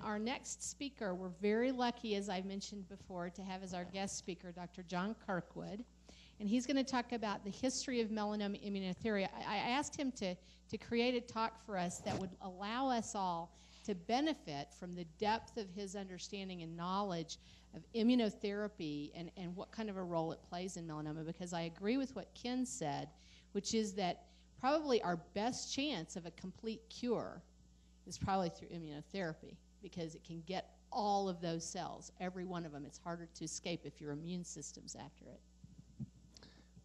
our next speaker, we're very lucky, as I mentioned before, to have as our guest speaker Dr. John Kirkwood. And he's going to talk about the history of melanoma immunotherapy. I asked him to create a talk for us that would allow us all to benefit from the depth of his understanding and knowledge of immunotherapy and what kind of a role it plays in melanoma, because I agree with what Ken said, which is that probably our best chance of a complete cure is probably through immunotherapy, because it can get all of those cells, every one of them. It's harder to escape if your immune system's after it.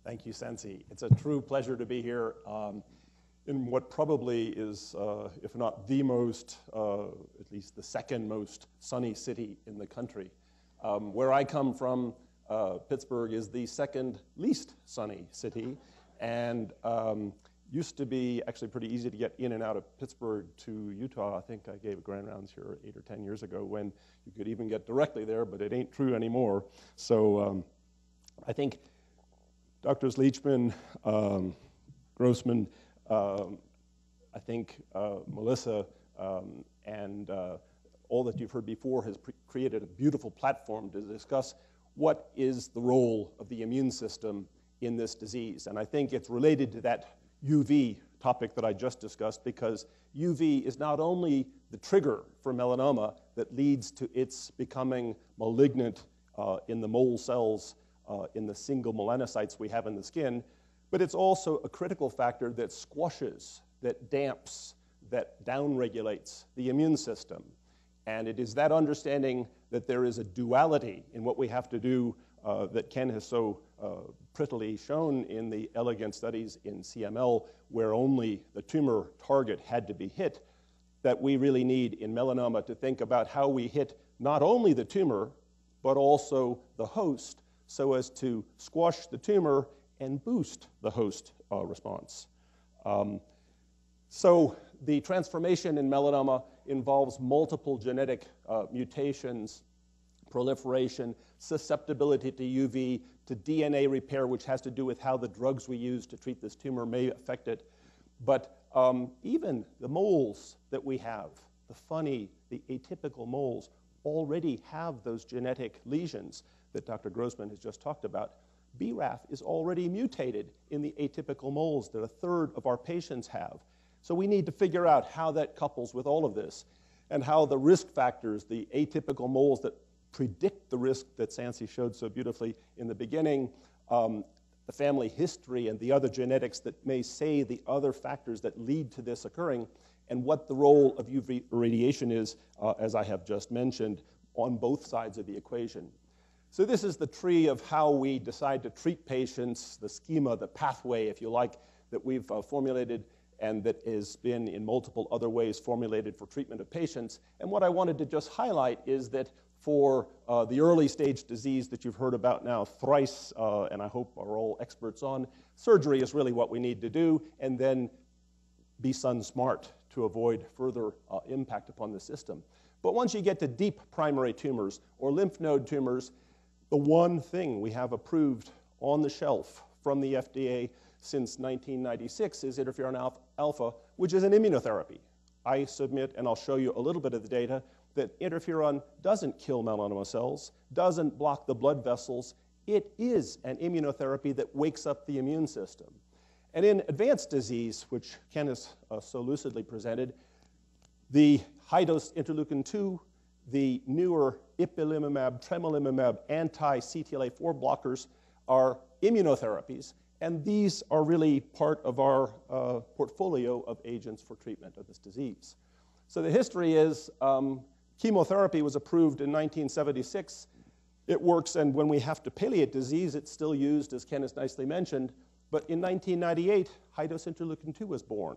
Thank you, Sensi. It's a true pleasure to be here in what probably is, if not the most, at least the second most sunny city in the country. Where I come from, Pittsburgh is the second least sunny city, and used to be actually pretty easy to get in and out of Pittsburgh to Utah. I think I gave a grand rounds here 8 or 10 years ago when you could even get directly there, but it ain't true anymore. So I think Drs. Leachman, Grossman, I think Melissa, and all that you've heard before has created a beautiful platform to discuss what is the role of the immune system in this disease. And I think it's related to that UV topic that I just discussed, because UV is not only the trigger for melanoma that leads to its becoming malignant in the mole cells in the single melanocytes we have in the skin, but it's also a critical factor that squashes, that damps, that downregulates the immune system. And it is that understanding that there is a duality in what we have to do that Ken has so prettily shown in the elegant studies in CML, where only the tumor target had to be hit, that we really need in melanoma to think about how we hit not only the tumor, but also the host, so as to squash the tumor and boost the host response. So the transformation in melanoma involves multiple genetic mutations, proliferation, susceptibility to UV, to DNA repair, which has to do with how the drugs we use to treat this tumor may affect it. But even the moles that we have, the funny, the atypical moles, already have those genetic lesions that Dr. Grossman has just talked about. BRAF is already mutated in the atypical moles that a third of our patients have. So we need to figure out how that couples with all of this, and how the risk factors, the atypical moles that predict the risk that Sansi showed so beautifully in the beginning, the family history and the other genetics that may say the other factors that lead to this occurring, and what the role of UV radiation is, as I have just mentioned, on both sides of the equation. So this is the tree of how we decide to treat patients, the schema, the pathway, if you like, that we've formulated, and that has been in multiple other ways formulated for treatment of patients. And what I wanted to just highlight is that for the early stage disease that you've heard about now thrice, and I hope are all experts on, surgery is really what we need to do, and then be sun smart to avoid further impact upon the system. But once you get to deep primary tumors or lymph node tumors, the one thing we have approved on the shelf from the FDA since 1996 is interferon alpha, which is an immunotherapy. I submit, and I'll show you a little bit of the data, that interferon doesn't kill melanoma cells, doesn't block the blood vessels. It is an immunotherapy that wakes up the immune system. And in advanced disease, which Ken has so lucidly presented, the high-dose interleukin-2, the newer Ipilimumab, tremelimumab, anti-CTLA-4 blockers are immunotherapies, and these are really part of our portfolio of agents for treatment of this disease. So the history is chemotherapy was approved in 1976. It works, and when we have to palliate disease, it's still used, as Ken has nicely mentioned. But in 1998, high-dose interleukin-2 was born.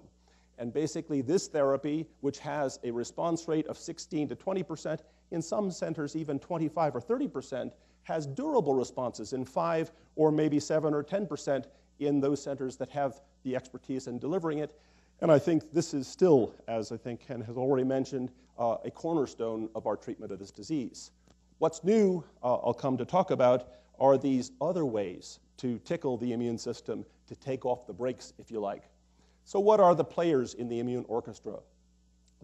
And basically this therapy, which has a response rate of 16 to 20%, in some centers even 25 or 30%, has durable responses in 5 or maybe 7 or 10% in those centers that have the expertise in delivering it. And I think this is still, as I think Ken has already mentioned, a cornerstone of our treatment of this disease. What's new, I'll come to talk about, are these other ways to tickle the immune system, to take off the brakes, if you like. So what are the players in the immune orchestra?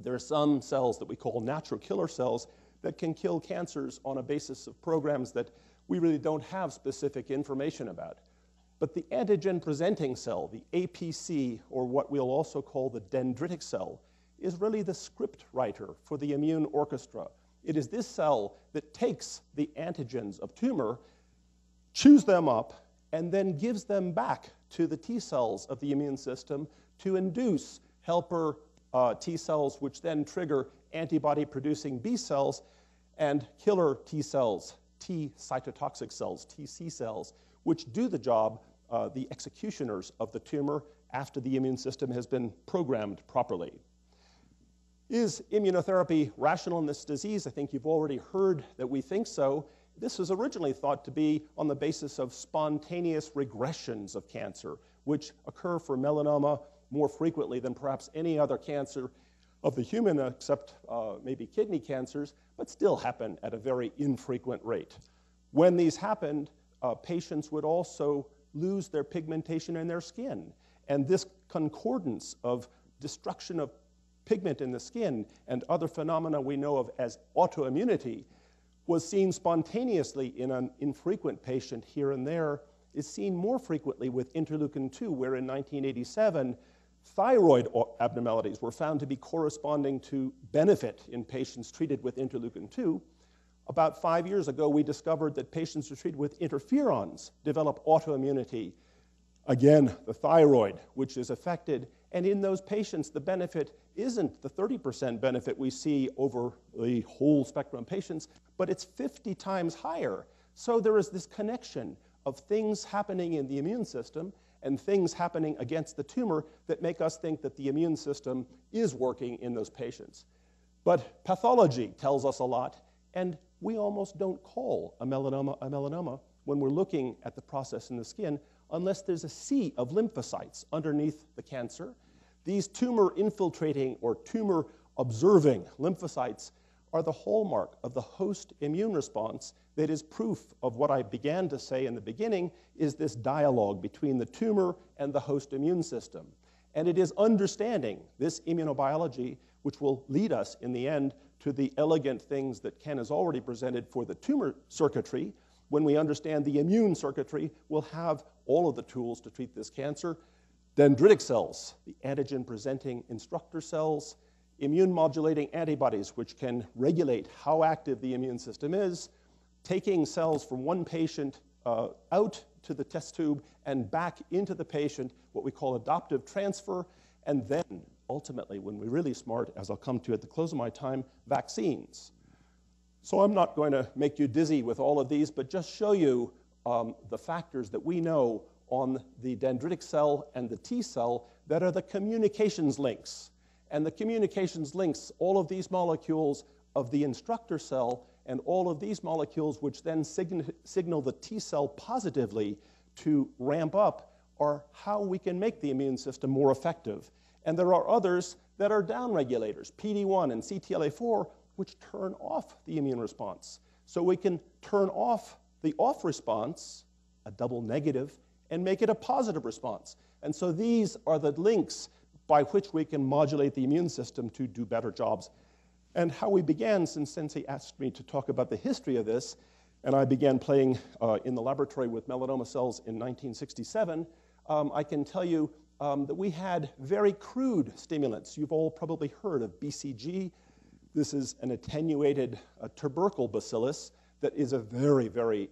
There are some cells that we call natural killer cells that can kill cancers on a basis of programs that we really don't have specific information about. But the antigen-presenting cell, the APC, or what we'll also call the dendritic cell, is really the script writer for the immune orchestra. It is this cell that takes the antigens of tumor, chews them up, and then gives them back to the T cells of the immune system to induce helper T cells, which then trigger antibody-producing B cells and killer T cells, T cytotoxic cells, TC cells, which do the job, the executioners of the tumor after the immune system has been programmed properly. Is immunotherapy rational in this disease? I think you've already heard that we think so. This was originally thought to be on the basis of spontaneous regressions of cancer, which occur for melanoma more frequently than perhaps any other cancer of the human, except maybe kidney cancers, but still happen at a very infrequent rate. When these happened, patients would also lose their pigmentation in their skin. And this concordance of destruction of pigment in the skin and other phenomena we know of as autoimmunity was seen spontaneously in an infrequent patient here and there, is seen more frequently with interleukin-2, where in 1987, thyroid abnormalities were found to be corresponding to benefit in patients treated with interleukin-2. About 5 years ago, we discovered that patients who are treated with interferons develop autoimmunity. Again, the thyroid, which is affected, and in those patients, the benefit isn't the 30% benefit we see over the whole spectrum of patients, but it's 50 times higher. So there is this connection of things happening in the immune system and things happening against the tumor that make us think that the immune system is working in those patients. But pathology tells us a lot, and we almost don't call a melanoma when we're looking at the process in the skin unless there's a sea of lymphocytes underneath the cancer. These tumor-infiltrating or tumor-observing lymphocytes are the hallmark of the host immune response that is proof of what I began to say in the beginning is this dialogue between the tumor and the host immune system. And it is understanding this immunobiology which will lead us in the end to the elegant things that Ken has already presented for the tumor circuitry. When we understand the immune circuitry, we'll have all of the tools to treat this cancer. Dendritic cells, the antigen-presenting instructor cells, immune-modulating antibodies, which can regulate how active the immune system is, taking cells from one patient out to the test tube and back into the patient, what we call adoptive transfer, and then, ultimately, when we're really smart, as I'll come to at the close of my time, vaccines. So I'm not going to make you dizzy with all of these, but just show you the factors that we know on the dendritic cell and the T cell that are the communications links. And the communications links, all of these molecules of the instructor cell and all of these molecules which then signal the T cell positively to ramp up, are how we can make the immune system more effective. And there are others that are downregulators, PD-1 and CTLA-4, which turn off the immune response. So we can turn off the off response, a double negative, and make it a positive response. And so these are the links by which we can modulate the immune system to do better jobs. And how we began, since Sensei asked me to talk about the history of this, and I began playing in the laboratory with melanoma cells in 1967, I can tell you that we had very crude stimulants. You've all probably heard of BCG. This is an attenuated tubercle bacillus that is a very, very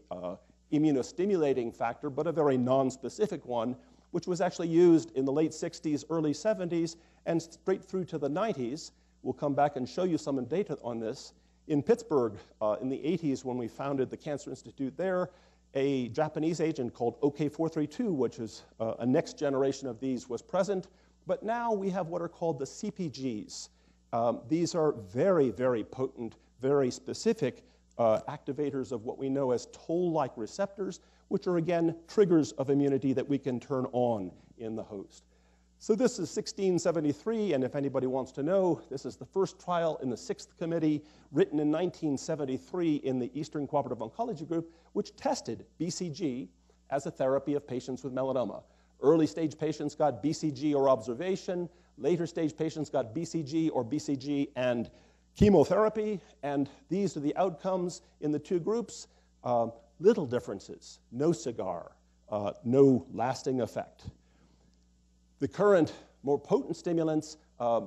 immunostimulating factor, but a very non-specific one, which was actually used in the late 60s, early 70s, and straight through to the 90s. We'll come back and show you some data on this. In Pittsburgh, in the 80s, when we founded the Cancer Institute there, a Japanese agent called OK432, which is a next generation of these, was present. But now we have what are called the CPGs. These are very, very potent, very specific activators of what we know as toll-like receptors, which are, again, triggers of immunity that we can turn on in the host. So this is 1673, and if anybody wants to know, this is the first trial in the 6th Committee, written in 1973 in the Eastern Cooperative Oncology Group, which tested BCG as a therapy of patients with melanoma. Early stage patients got BCG or observation. Later stage patients got BCG or BCG and chemotherapy. And these are the outcomes in the two groups. Little differences, no cigar, no lasting effect. The current more potent stimulants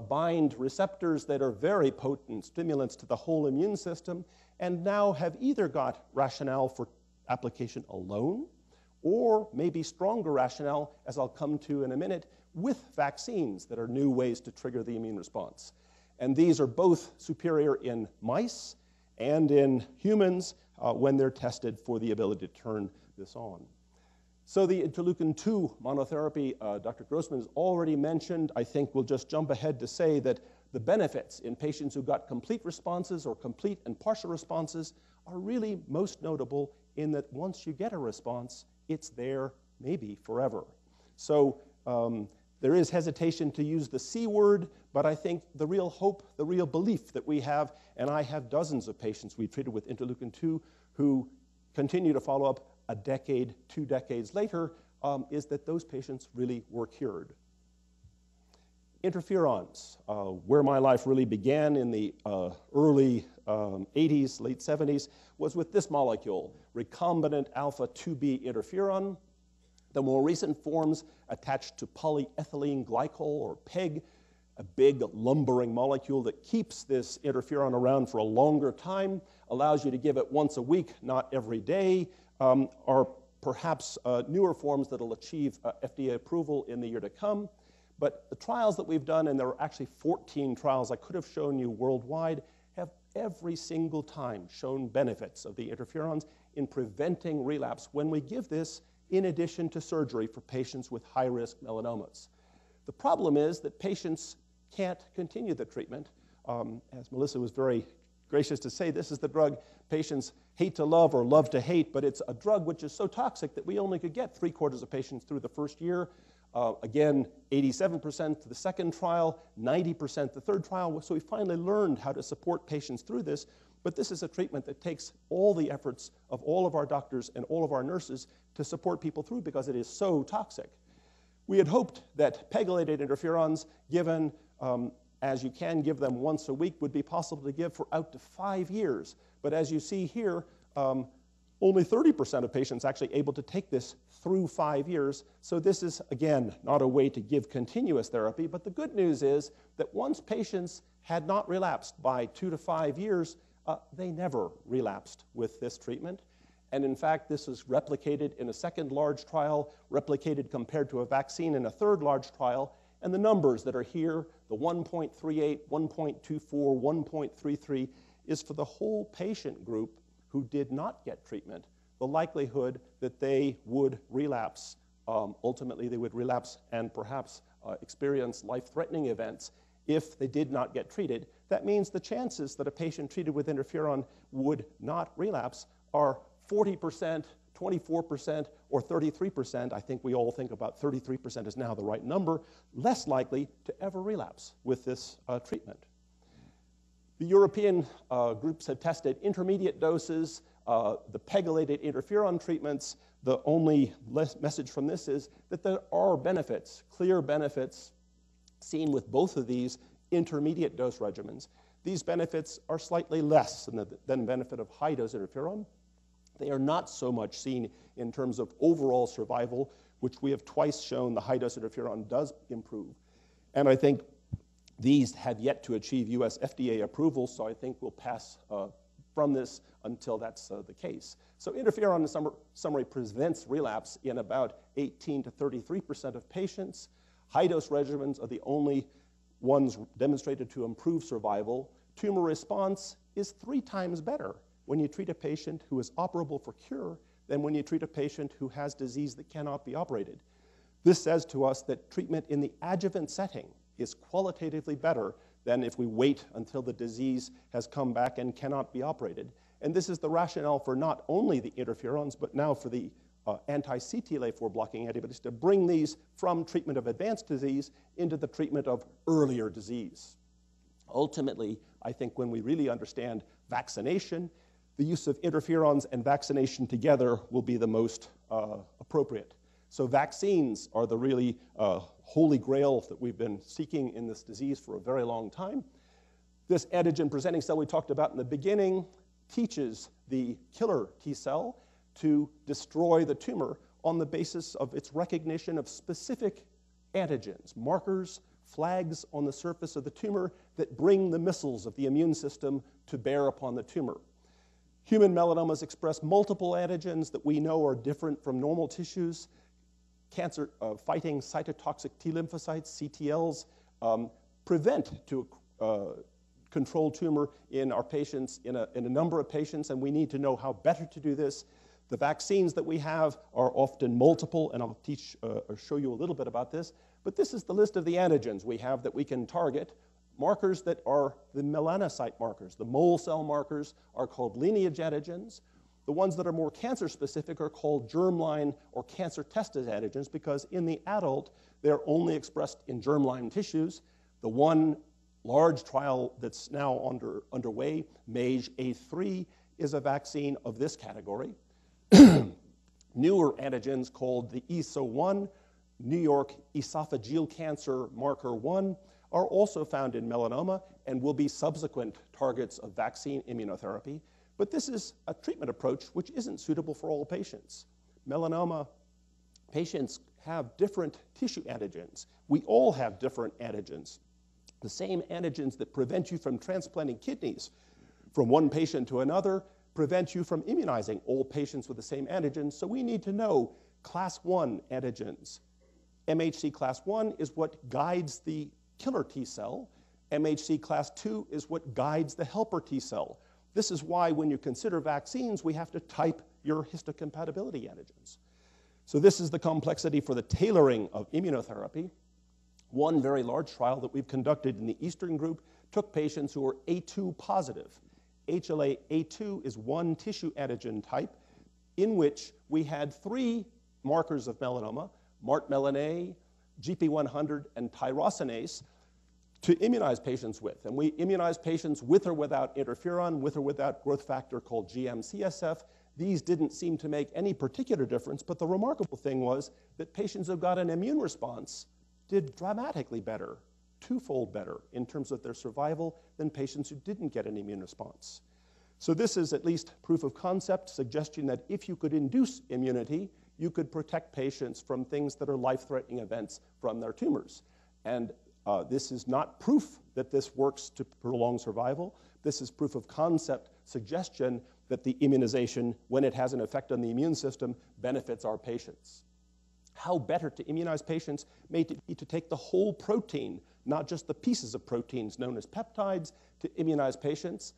bind receptors that are very potent stimulants to the whole immune system and now have either got rationale for application alone or maybe stronger rationale, as I'll come to in a minute, with vaccines that are new ways to trigger the immune response. And these are both superior in mice and in humans when they're tested for the ability to turn this on. So the interleukin-2 monotherapy, Dr. Grossman has already mentioned. I think we'll just jump ahead to say that the benefits in patients who got complete responses or complete and partial responses are really most notable in that once you get a response, it's there maybe forever. So there is hesitation to use the C word, but I think the real hope, the real belief that we have, and I have dozens of patients we've treated with interleukin-2 who continue to follow up a decade, 2 decades later, is that those patients really were cured. Interferons, where my life really began in the early 80s, late 70s, was with this molecule, recombinant alpha-2b interferon. The more recent forms attached to polyethylene glycol, or PEG, a big lumbering molecule that keeps this interferon around for a longer time, allows you to give it once a week, not every day, are perhaps newer forms that will achieve FDA approval in the year to come. But the trials that we've done, and there are actually 14 trials I could have shown you worldwide, have every single time shown benefits of the interferons in preventing relapse when we give this in addition to surgery for patients with high-risk melanomas. The problem is that patients can't continue the treatment. As Melissa was very gracious to say, this is the drug patients hate to love or love to hate, but it's a drug which is so toxic that we only could get 3/4 of patients through the first year. Again, 87% the second trial, 90% the third trial. So we finally learned how to support patients through this, but this is a treatment that takes all the efforts of all of our doctors and all of our nurses to support people through because it is so toxic. We had hoped that pegylated interferons, given as you can give them once a week, would be possible to give for out to 5 years. But as you see here, only 30% of patients actually able to take this through 5 years. So this is, again, not a way to give continuous therapy. But the good news is that once patients had not relapsed by 2 to 5 years, they never relapsed with this treatment. And in fact, this is replicated in a second large trial, replicated compared to a vaccine in a third large trial. And the numbers that are here, the 1.38, 1.24, 1.33, is for the whole patient group who did not get treatment, the likelihood that they would relapse. Ultimately, they would relapse and perhaps experience life-threatening events if they did not get treated. That means the chances that a patient treated with interferon would not relapse are 40%, 24%, or 33%. I think we all think about 33% is now the right number, less likely to ever relapse with this treatment. The European groups have tested intermediate doses, the pegylated interferon treatments. The only message from this is that there are benefits, clear benefits, seen with both of these intermediate dose regimens. These benefits are slightly less than the benefit of high-dose interferon. They are not so much seen in terms of overall survival, which we have twice shown the high-dose interferon does improve. And I think these have yet to achieve US FDA approval, so I think we'll pass from this until that's the case. So interferon, in summary, prevents relapse in about 18 to 33% of patients. High-dose regimens are the only ones demonstrated to improve survival. Tumor response is 3 times better when you treat a patient who is operable for cure than when you treat a patient who has disease that cannot be operated. This says to us that treatment in the adjuvant setting is qualitatively better than if we wait until the disease has come back and cannot be operated. And this is the rationale for not only the interferons, but now for the anti-CTLA-4 blocking antibodies to bring these from treatment of advanced disease into the treatment of earlier disease. Ultimately, I think when we really understand vaccination, the use of interferons and vaccination together will be the most appropriate. So vaccines are the really holy grail that we've been seeking in this disease for a very long time. This antigen-presenting cell we talked about in the beginning teaches the killer T cell to destroy the tumor on the basis of its recognition of specific antigens, markers, flags on the surface of the tumor that bring the missiles of the immune system to bear upon the tumor. Human melanomas express multiple antigens that we know are different from normal tissues. Cancer-fighting cytotoxic T lymphocytes, CTLs, prevent to control tumor in our patients, in a number of patients, and we need to know how better to do this. The vaccines that we have are often multiple, and I'll show you a little bit about this. But this is the list of the antigens we have that we can target. Markers that are the melanocyte markers, the mole cell markers, are called lineage antigens. The ones that are more cancer-specific are called germline or cancer-testis antigens because in the adult, they're only expressed in germline tissues. The one large trial that's now underway, MAGE-A3, is a vaccine of this category. Newer antigens called the ESO1, New York esophageal cancer marker 1, are also found in melanoma and will be subsequent targets of vaccine immunotherapy. But this is a treatment approach which isn't suitable for all patients. Melanoma patients have different tissue antigens. We all have different antigens. The same antigens that prevent you from transplanting kidneys from one patient to another prevent you from immunizing all patients with the same antigens. So we need to know class 1 antigens. MHC class 1 is what guides the killer T cell. MHC class 2 is what guides the helper T cell. This is why when you consider vaccines, we have to type your histocompatibility antigens. So this is the complexity for the tailoring of immunotherapy. One very large trial that we've conducted in the Eastern group took patients who were A2 positive. HLA-A2 is one tissue antigen type in which we had 3 markers of melanoma, MART-melan-A, GP100, and tyrosinase, to immunize patients with. And we immunized patients with or without interferon, with or without growth factor called GM-CSF. These didn't seem to make any particular difference, but the remarkable thing was that patients who got an immune response did dramatically better, twofold better in terms of their survival than patients who didn't get an immune response. So this is at least proof of concept, suggesting that if you could induce immunity, you could protect patients from things that are life-threatening events from their tumors. And this is not proof that this works to prolong survival. This is proof of concept suggestion that the immunization, when it has an effect on the immune system, benefits our patients. How better to immunize patients may be to take the whole protein, not just the pieces of proteins known as peptides, to immunize patients.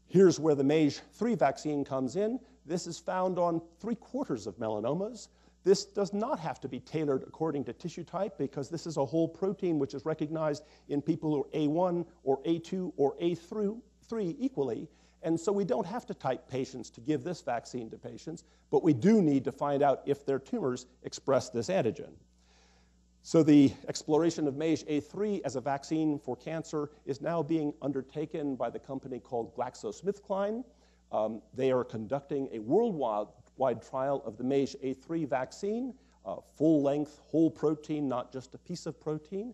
Here's where the MAGE-3 vaccine comes in. This is found on 3/4 of melanomas. This does not have to be tailored according to tissue type because this is a whole protein which is recognized in people who are A1 or A2 or A3 equally. And so we don't have to type patients to give this vaccine to patients, but we do need to find out if their tumors express this antigen. So the exploration of MAGE-A3 as a vaccine for cancer is now being undertaken by the company called GlaxoSmithKline. They are conducting a worldwide trial of the MAGE-A3 vaccine, full-length, whole protein, not just a piece of protein.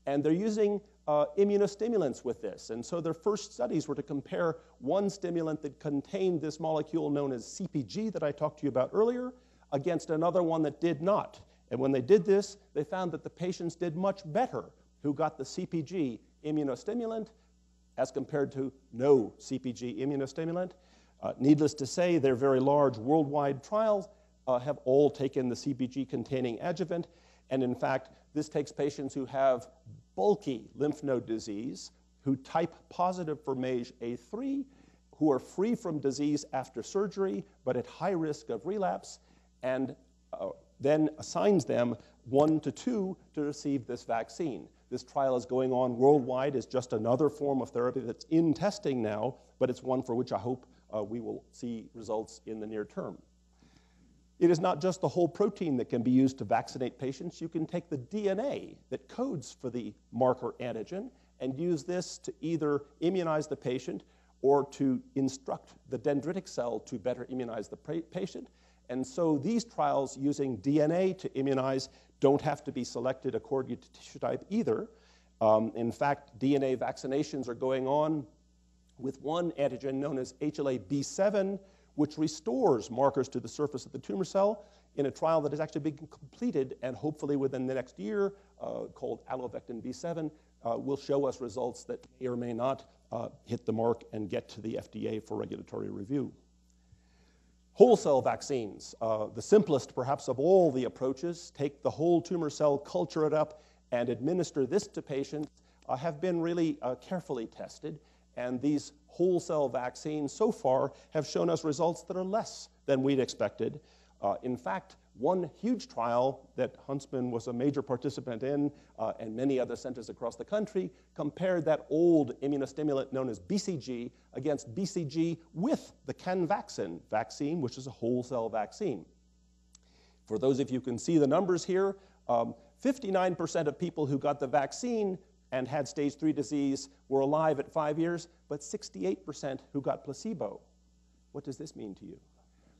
And they're using immunostimulants with this. And so their first studies were to compare one stimulant that contained this molecule known as CpG that I talked to you about earlier against another one that did not. And when they did this, they found that the patients did much better who got the CpG immunostimulant as compared to no CpG immunostimulant. Needless to say, their very large worldwide trials have all taken the CpG-containing adjuvant. And in fact, this takes patients who have bulky lymph node disease, who type positive for MAGE-A3, who are free from disease after surgery, but at high risk of relapse, and then assigns them 1 to 2 to receive this vaccine. This trial is going on worldwide as just another form of therapy that's in testing now, but it's one for which I hope we will see results in the near term. It is not just the whole protein that can be used to vaccinate patients. You can take the DNA that codes for the marker antigen and use this to either immunize the patient or to instruct the dendritic cell to better immunize the patient. And so these trials using DNA to immunize don't have to be selected according to tissue type either. In fact, DNA vaccinations are going on with one antigen known as HLA-B7, which restores markers to the surface of the tumor cell in a trial that is actually being completed, and hopefully within the next year, called Allovectin B7, will show us results that may or may not hit the mark and get to the FDA for regulatory review. Whole cell vaccines, the simplest perhaps of all the approaches, take the whole tumor cell, culture it up, and administer this to patients, have been really carefully tested. And these whole cell vaccines so far have shown us results that are less than we'd expected. In fact, one huge trial that Huntsman was a major participant in, and many other centers across the country, compared that old immunostimulant known as BCG against BCG with the Canvaxin vaccine, which is a whole cell vaccine. For those of you who can see the numbers here, 59% of people who got the vaccine and had stage 3 disease were alive at 5 years, but 68% who got placebo. What does this mean to you?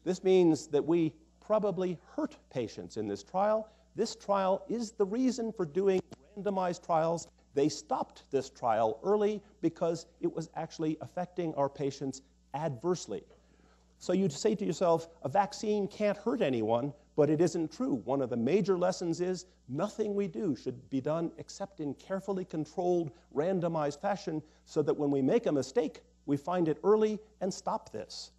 This means that we probably hurt patients in this trial. This trial is the reason for doing randomized trials. They stopped this trial early because it was actually affecting our patients adversely. So you'd say to yourself, a vaccine can't hurt anyone, but it isn't true. One of the major lessons is nothing we do should be done except in carefully controlled, randomized fashion so that when we make a mistake, we find it early and stop this.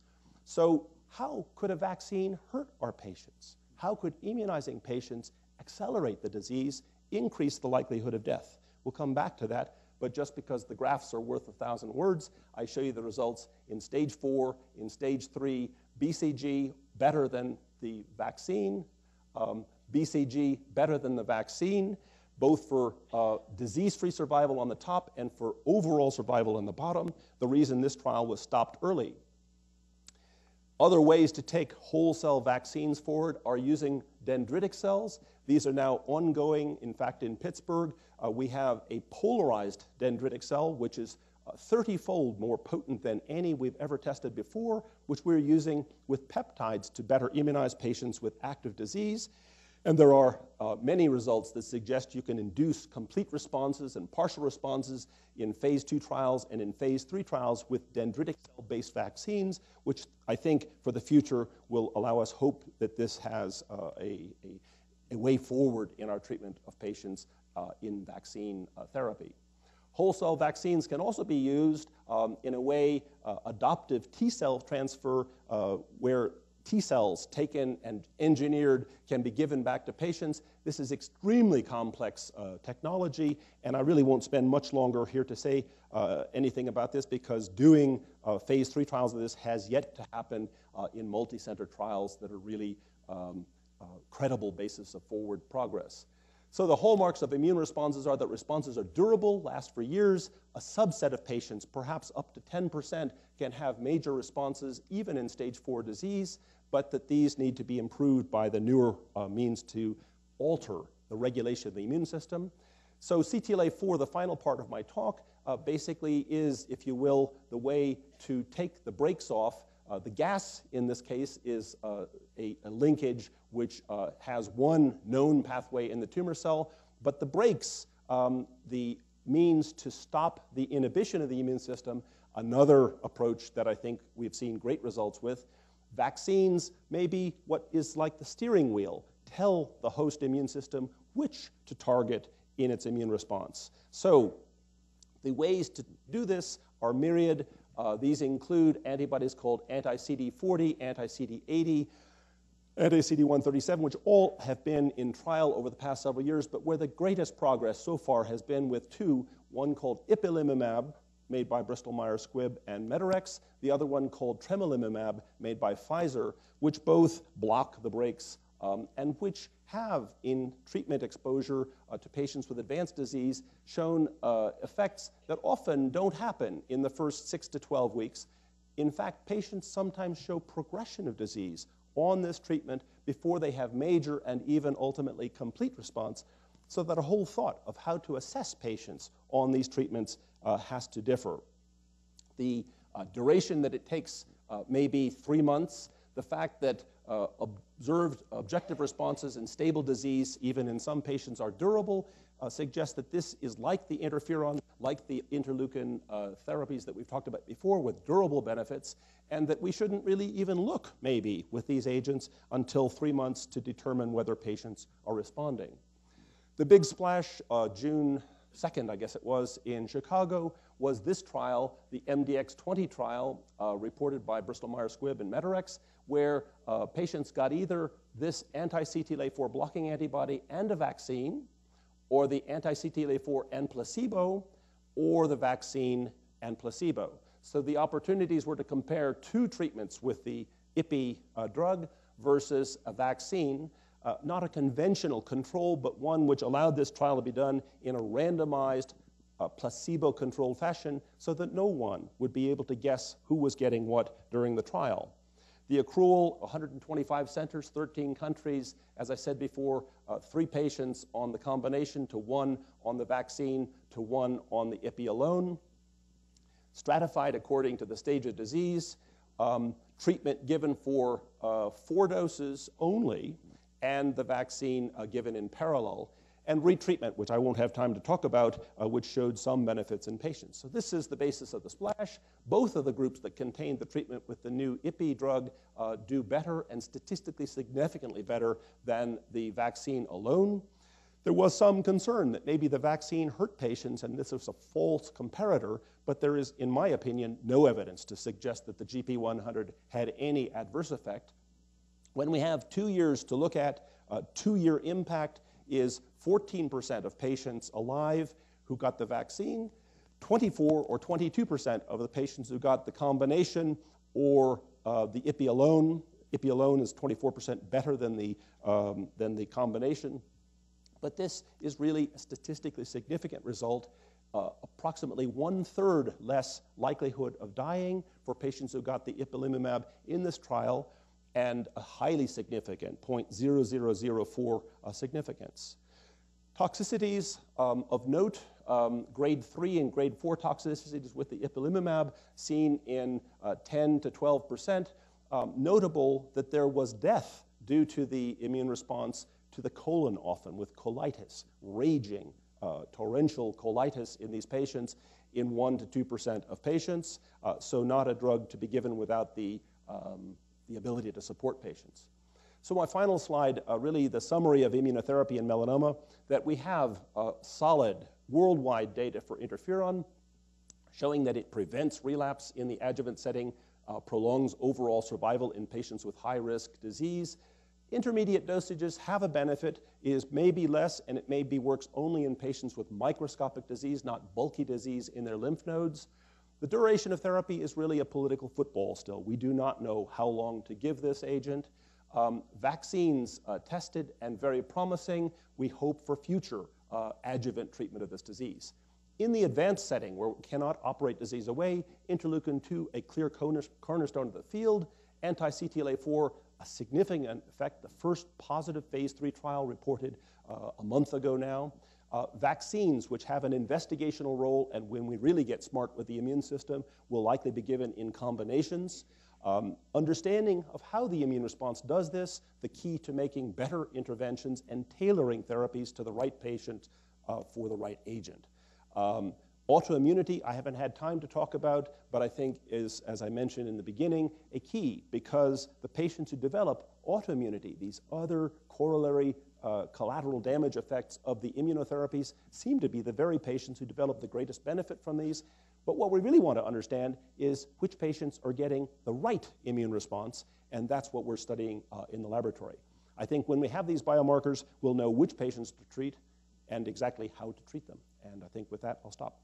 So how could a vaccine hurt our patients? How could immunizing patients accelerate the disease, increase the likelihood of death? We'll come back to that, but just because the graphs are worth 1,000 words, I show you the results in stage 4, in stage 3, BCG better than the vaccine, BCG better than the vaccine, both for disease-free survival on the top and for overall survival on the bottom. The reason this trial was stopped early. Other ways to take whole cell vaccines forward are using dendritic cells. These are now ongoing. In fact, in Pittsburgh, we have a polarized dendritic cell, which is 30-fold more potent than any we've ever tested before, which we're using with peptides to better immunize patients with active disease. And there are many results that suggest you can induce complete responses and partial responses in phase 2 trials and in phase 3 trials with dendritic cell-based vaccines, which I think for the future will allow us hope that this has a way forward in our treatment of patients in vaccine therapy. Whole cell vaccines can also be used in a way, adoptive T-cell transfer, where T-cells taken and engineered can be given back to patients. This is extremely complex technology, and I really won't spend much longer here to say anything about this because doing phase 3 trials of this has yet to happen in multi-center trials that are really credible basis of forward progress. So the hallmarks of immune responses are that responses are durable, last for years. A subset of patients, perhaps up to 10%, can have major responses even in stage 4 disease, but that these need to be improved by the newer means to alter the regulation of the immune system. So CTLA-4, the final part of my talk, basically is, if you will, the way to take the brakes off. The gas, in this case, is a linkage which has one known pathway in the tumor cell, but the brakes, the means to stop the inhibition of the immune system, another approach that I think we've seen great results with. Vaccines may be what is like the steering wheel, tell the host immune system which to target in its immune response. So the ways to do this are myriad. These include antibodies called anti-CD40, anti-CD80, anti-CD137, which all have been in trial over the past several years, but where the greatest progress so far has been with two, one called Ipilimumab, made by Bristol-Myers Squibb and Medarex, the other one called Tremelimumab, made by Pfizer, which both block the brakes and which have, in treatment exposure to patients with advanced disease, shown effects that often don't happen in the first 6 to 12 weeks. In fact, patients sometimes show progression of disease on this treatment before they have major and even ultimately complete response, so that a whole thought of how to assess patients on these treatments has to differ. The duration that it takes may be 3 months. The fact that observed objective responses and stable disease, even in some patients are durable, suggests that this is like the interferon, like the interleukin therapies that we've talked about before, with durable benefits, and that we shouldn't really even look, maybe, with these agents until 3 months to determine whether patients are responding. The big splash, June 2nd, I guess it was, in Chicago, was this trial, the MDX-20 trial, reported by Bristol Myers Squibb and Medarex, where patients got either this anti-CTLA-4 blocking antibody and a vaccine, or the anti-CTLA-4 and placebo, or the vaccine and placebo. So the opportunities were to compare 2 treatments with the Ipi drug versus a vaccine, not a conventional control, but one which allowed this trial to be done in a randomized, placebo-controlled fashion so that no one would be able to guess who was getting what during the trial. The accrual, 125 centers, 13 countries, as I said before, 3 patients on the combination to 1 on the vaccine to 1 on the Ipi alone, stratified according to the stage of disease, treatment given for 4 doses only, and the vaccine given in parallel, and retreatment, which I won't have time to talk about, which showed some benefits in patients. So this is the basis of the splash. Both of the groups that contained the treatment with the new Ipi drug do better and statistically significantly better than the vaccine alone. There was some concern that maybe the vaccine hurt patients and this was a false comparator, but there is, in my opinion, no evidence to suggest that the GP100 had any adverse effect. When we have 2 years to look at, 2-year impact is 14% of patients alive who got the vaccine, 24 or 22% of the patients who got the combination or the Ipi alone. Ipi alone is 24% better than the combination. But this is really a statistically significant result, approximately 1/3 less likelihood of dying for patients who got the Ipilimumab in this trial, and a highly significant 0.0004 significance. Toxicities of note, grade 3 and grade 4 toxicities with the Ipilimumab seen in 10 to 12%. Notable that there was death due to the immune response to the colon often, with colitis, raging torrential colitis in these patients in 1 to 2% of patients, so not a drug to be given without the ability to support patients. So my final slide, really the summary of immunotherapy in melanoma, that we have solid worldwide data for interferon, showing that it prevents relapse in the adjuvant setting, prolongs overall survival in patients with high-risk disease. Intermediate dosages have a benefit, is maybe less, and it maybe works only in patients with microscopic disease, not bulky disease in their lymph nodes. The duration of therapy is really a political football still. We do not know how long to give this agent. Vaccines tested and very promising. We hope for future adjuvant treatment of this disease. In the advanced setting, where we cannot operate disease away, interleukin-2, a clear cornerstone of the field, anti-CTLA-4, a significant effect, the first positive phase 3 trial reported a month ago now. Vaccines, which have an investigational role, and when we really get smart with the immune system, will likely be given in combinations. Understanding of how the immune response does this, the key to making better interventions and tailoring therapies to the right patient for the right agent. Autoimmunity, I haven't had time to talk about, but I think is, as I mentioned in the beginning, a key, because the patients who develop autoimmunity, these other corollary collateral damage effects of the immunotherapies, seem to be the very patients who develop the greatest benefit from these. But what we really want to understand is which patients are getting the right immune response, and that's what we're studying in the laboratory. I think when we have these biomarkers, we'll know which patients to treat and exactly how to treat them. And I think with that, I'll stop.